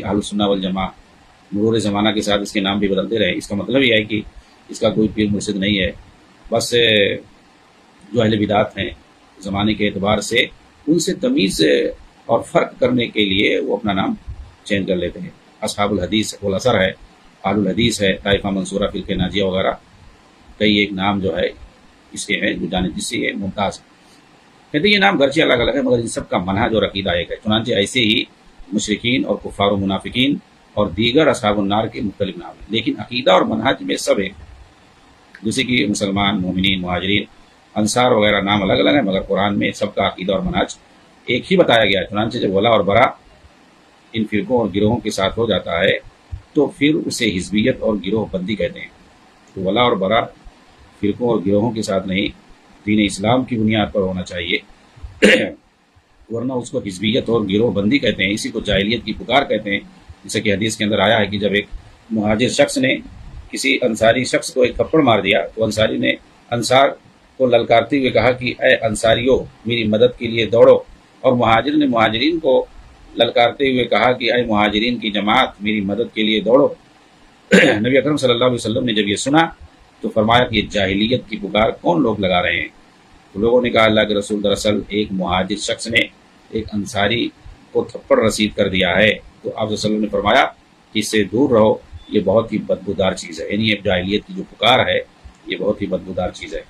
اہل سنہ والجماع مرور زمانہ کے ساتھ اس کے نام بھی بدلتے رہے، اس کا مطلب یہ ہے کہ اس کا کوئی پیر مرشد نہیں ہے، بس جو اہل بدعت ہیں زمانے کے اعتبار سے ان سے تمیز اور فرق کرنے کے لیے وہ اپنا نام چینج کر لیتے ہیں۔ اصحاب الحدیث والاثر ہے، اہل الحدیث ہے، طائفہ منصورہ، فرقہ ناجیہ وغیرہ، کئی ایک نام جو ہے اس کے ہیں جو جانے جس سے یہ ممتاز ہے۔ کہتے ہیں یہ نام گرچہ الگ الگ ہے مگر ان سب کا منہج اور عقیدہ ایک ہے، چنانچہ ایسے ہی مشرکین اور کفار و منافقین اور دیگر اصحاب النار کے مختلف نام ہیں، لیکن عقیدہ اور منہج میں سب ایک، جیسے کہ مسلمان، مومنین، مہاجرین، انصار وغیرہ نام الگ الگ ہیں مگر قرآن میں سب کا عقیدہ اور منہج ایک ہی بتایا گیا ہے۔ چنانچہ جب ولا اور برا ان فرقوں اور گروہوں کے ساتھ ہو جاتا ہے تو پھر اسے حزبیت اور گروہ بندی کہتے ہیں۔ تو ولا اور برا فرقوں اور گروہوں کے ساتھ نہیں، دین اسلام کی بنیاد پر ہونا چاہیے، ورنہ اس کو حزبیت اور گروہ بندی کہتے ہیں، اسی کو جاہلیت کی پکار کہتے ہیں۔ جیسے کہ حدیث کے اندر آیا ہے کہ جب ایک مہاجر شخص نے کسی انصاری شخص کو ایک تھپڑ مار دیا تو انصاری نے انصار کو للکارتے ہوئے کہا کہ اے انصاریو میری مدد کے لیے دوڑو، اور مہاجر نے مہاجرین کو للکارتے ہوئے کہا کہ اے مہاجرین کی جماعت میری مدد کے لیے دوڑو۔ نبی اکرم صلی اللہ علیہ وسلم نے جب یہ سنا تو فرمایا کہ یہ جاہلیت کی پکار کون لوگ لگا رہے ہیں؟ تو لوگوں نے کہا اللہ کے رسول دراصل ایک مہاجر شخص نے ایک انصاری کو تھپڑ رسید کر دیا ہے۔ تو آپ صلی اللہ علیہ وسلم نے فرمایا کہ اس سے دور رہو، یہ بہت ہی بدبودار چیز ہے، یعنی یہ جاہلیت کی جو پکار ہے یہ بہت ہی بدبودار چیز ہے۔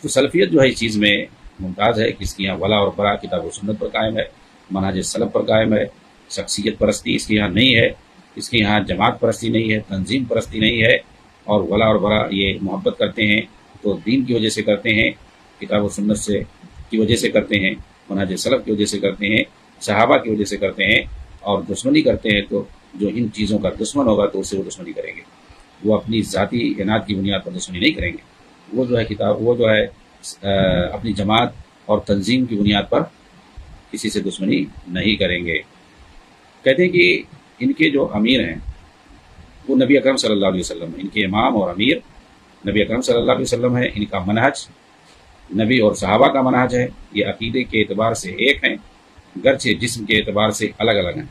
تو سلفیت جو ہے اس چیز میں ممتاز ہے کہ اس کی یہاں ولا اور برا کتاب و سنت پر قائم ہے، منہج سلف پر قائم ہے، شخصیت پرستی اس کے یہاں نہیں ہے، اس کے یہاں جماعت پرستی نہیں ہے، تنظیم پرستی نہیں ہے، اور ولا اور برا یہ محبت کرتے ہیں تو دین کی وجہ سے کرتے ہیں، کتاب و سنت سے کی وجہ سے کرتے ہیں، منہج سلف کی وجہ سے کرتے ہیں، صحابہ کی وجہ سے کرتے ہیں، اور دشمنی کرتے ہیں تو جو ان چیزوں کا دشمن ہوگا تو اس سے وہ دشمنی کریں گے، وہ اپنی ذاتی عناد کی بنیاد پر دشمنی نہیں کریں گے، وہ جو ہے اپنی جماعت اور تنظیم کی بنیاد پر کسی سے دشمنی نہیں کریں گے۔ کہتے ہیں کہ ان کے جو امیر ہیں وہ نبی اکرم صلی اللہ علیہ وسلم ہیں، ان کے امام اور امیر نبی اکرم صلی اللہ علیہ وسلم ہے، ان کا منہج نبی اور صحابہ کا منہج ہے، یہ عقیدے کے اعتبار سے ایک ہیں گرچہ جسم کے اعتبار سے الگ الگ ہیں۔